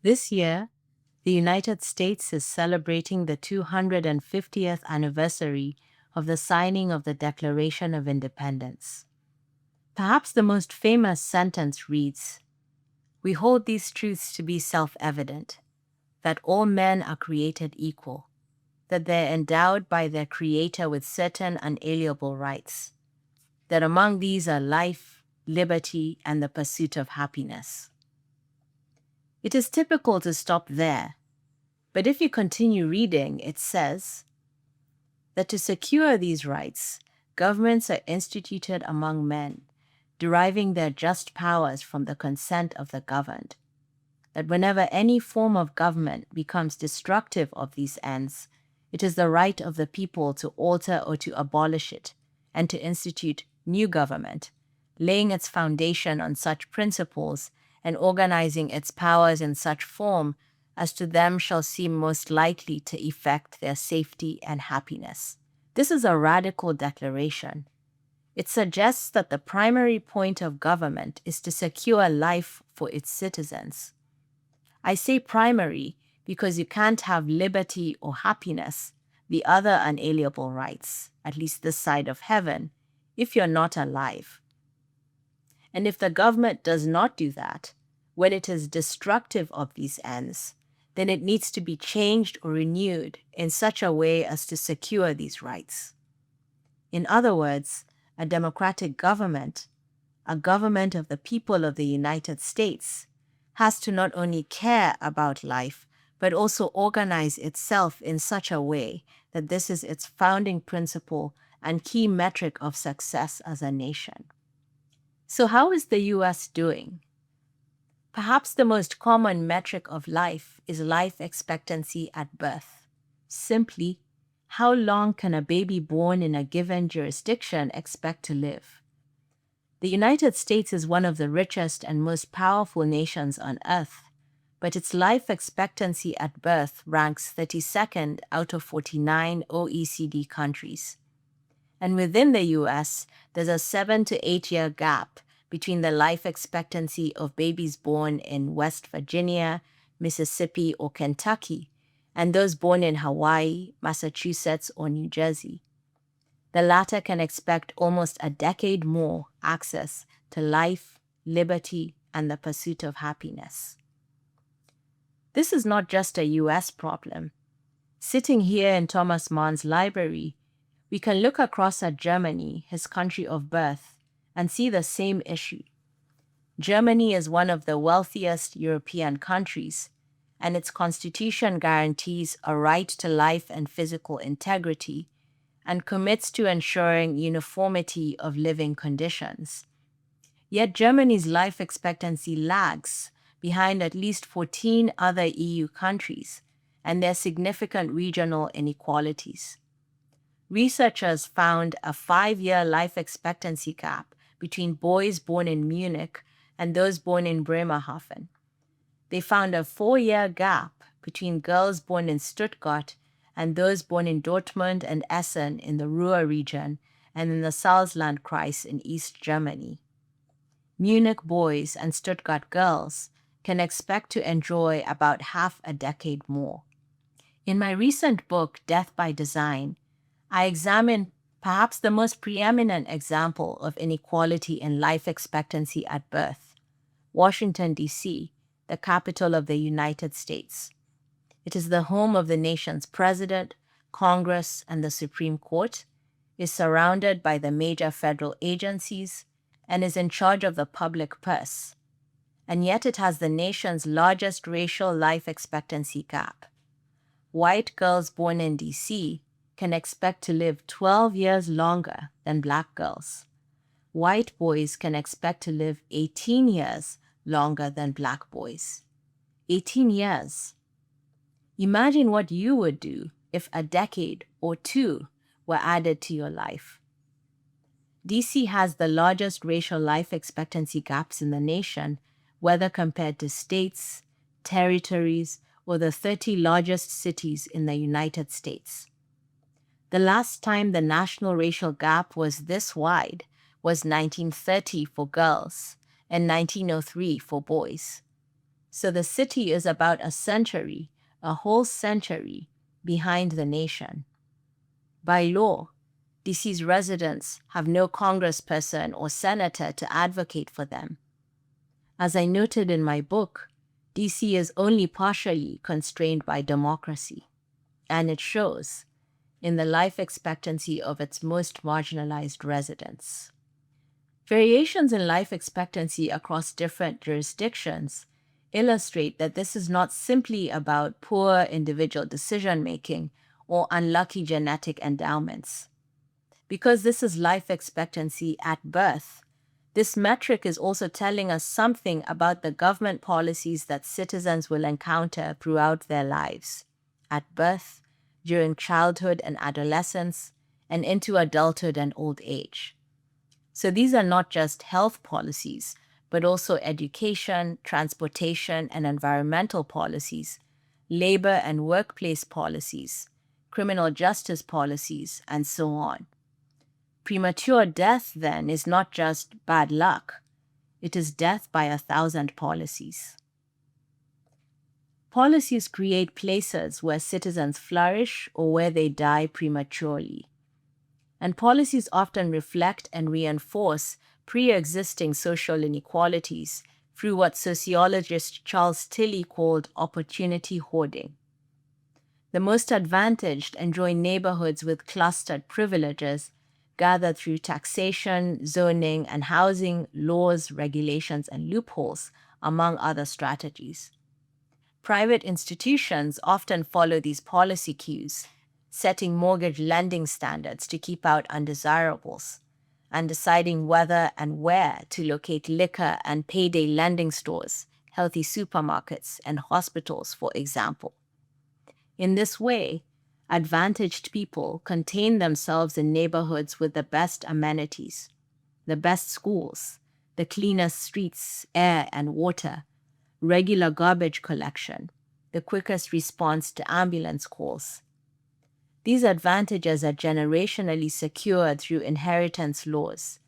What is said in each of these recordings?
This year, the United States is celebrating the 250th anniversary of the signing of the Declaration of Independence. Perhaps the most famous sentence reads, "We hold these truths to be self-evident, that all men are created equal, that they're endowed by their Creator with certain unalienable rights, that among these are life, liberty, and the pursuit of happiness." It is typical to stop there, but if you continue reading, it says that to secure these rights, governments are instituted among men, deriving their just powers from the consent of the governed. That whenever any form of government becomes destructive of these ends, it is the right of the people to alter or to abolish it, and to institute new government, laying its foundation on such principles and organizing its powers in such form as to them shall seem most likely to effect their safety and happiness. This is a radical declaration. It suggests that the primary point of government is to secure life for its citizens. I say primary because you can't have liberty or happiness, the other unalienable rights, at least this side of heaven, if you're not alive. And if the government does not do that, when it is destructive of these ends, then it needs to be changed or renewed in such a way as to secure these rights. In other words, a democratic government, a government of the people of the United States, has to not only care about life, but also organize itself in such a way that this is its founding principle and key metric of success as a nation. So how is the US doing? Perhaps the most common metric of life is life expectancy at birth. Simply, how long can a baby born in a given jurisdiction expect to live? The United States is one of the richest and most powerful nations on earth, but its life expectancy at birth ranks 32nd out of 49 OECD countries. And within the US, there's a 7 to 8 year gap between the life expectancy of babies born in West Virginia, Mississippi, or Kentucky, and those born in Hawaii, Massachusetts, or New Jersey. The latter can expect almost a decade more access to life, liberty, and the pursuit of happiness. This is not just a US problem. Sitting here in Thomas Mann's library, we can look across at Germany, his country of birth, and see the same issue. Germany is one of the wealthiest European countries, and its constitution guarantees a right to life and physical integrity, and commits to ensuring uniformity of living conditions. Yet Germany's life expectancy lags behind at least 14 other EU countries, and there are significant regional inequalities. Researchers found a 5-year life expectancy gap between boys born in Munich and those born in Bremerhaven. They found a 4-year gap between girls born in Stuttgart and those born in Dortmund and Essen in the Ruhr region and in the Salzlandkreis in East Germany. Munich boys and Stuttgart girls can expect to enjoy about half a decade more. In my recent book, Death by Design, I examine perhaps the most preeminent example of inequality in life expectancy at birth, Washington, D.C., the capital of the United States. It is the home of the nation's president, Congress, and the Supreme Court, is surrounded by the major federal agencies, and is in charge of the public purse. And yet it has the nation's largest racial life expectancy gap. White girls born in D.C. can expect to live 12 years longer than black girls. White boys can expect to live 18 years longer than black boys. 18 years. Imagine what you would do if a decade or two were added to your life. DC has the largest racial life expectancy gaps in the nation, whether compared to states, territories, or the 30 largest cities in the United States. The last time the national racial gap was this wide was 1930 for girls and 1903 for boys. So the city is about a century, a whole century, behind the nation. By law, DC's residents have no congressperson or senator to advocate for them. As I noted in my book, DC is only partially constrained by democracy, and it shows in the life expectancy of its most marginalized residents. Variations in life expectancy across different jurisdictions illustrate that this is not simply about poor individual decision-making or unlucky genetic endowments. Because this is life expectancy at birth, this metric is also telling us something about the government policies that citizens will encounter throughout their lives, at birth, during childhood and adolescence, and into adulthood and old age. So these are not just health policies, but also education, transportation, and environmental policies, labor and workplace policies, criminal justice policies, and so on. Premature death, then, is not just bad luck. It is death by 1,000 policies. Policies create places where citizens flourish or where they die prematurely. And policies often reflect and reinforce pre-existing social inequalities through what sociologist Charles Tilly called opportunity hoarding. The most advantaged enjoy neighborhoods with clustered privileges gathered through taxation, zoning, and housing laws, regulations, and loopholes, among other strategies. Private institutions often follow these policy cues, setting mortgage lending standards to keep out undesirables, and deciding whether and where to locate liquor and payday lending stores, healthy supermarkets, and hospitals, for example. In this way, advantaged people contain themselves in neighborhoods with the best amenities, the best schools, the cleanest streets, air, and water, regular garbage collection, the quickest response to ambulance calls. These advantages are generationally secured through inheritance laws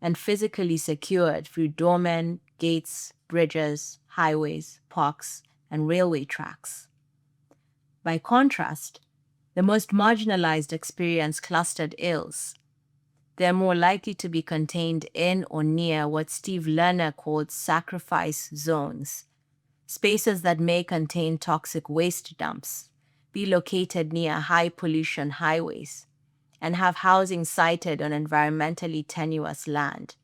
and physically secured through doormen, gates, bridges, highways, parks, and railway tracks. By contrast, the most marginalized experience clustered ills. They're more likely to be contained in or near what Steve Lerner called sacrifice zones, spaces that may contain toxic waste dumps, be located near high-pollution highways, and have housing sited on environmentally tenuous land.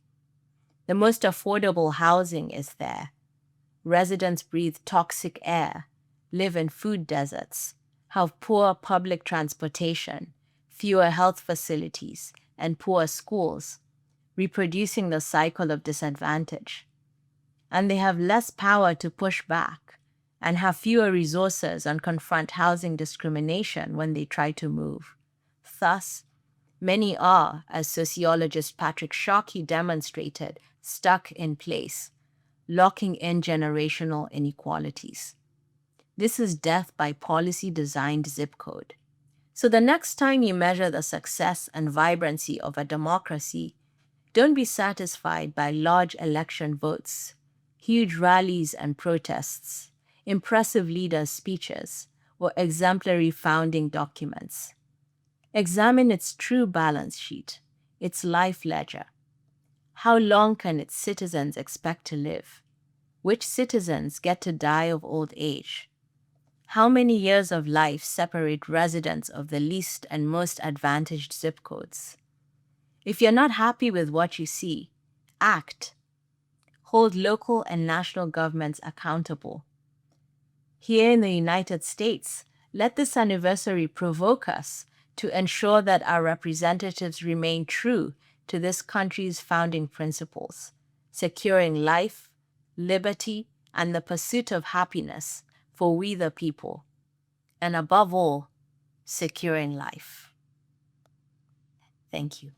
The most affordable housing is there. Residents breathe toxic air, live in food deserts, have poor public transportation, fewer health facilities, and poor schools, reproducing the cycle of disadvantage. And they have less power to push back and have fewer resources and confront housing discrimination when they try to move. Thus, many are, as sociologist Patrick Sharkey demonstrated, stuck in place, locking in generational inequalities. This is death by policy-designed zip code. So the next time you measure the success and vibrancy of a democracy, don't be satisfied by large election votes, huge rallies and protests, impressive leaders' speeches, or exemplary founding documents. Examine its true balance sheet, its life ledger. How long can its citizens expect to live? Which citizens get to die of old age? How many years of life separate residents of the least and most advantaged zip codes? If you're not happy with what you see, act. Hold local and national governments accountable. Here in the United States, let this anniversary provoke us to ensure that our representatives remain true to this country's founding principles, securing life, liberty, and the pursuit of happiness for we the people, and above all, securing life. Thank you.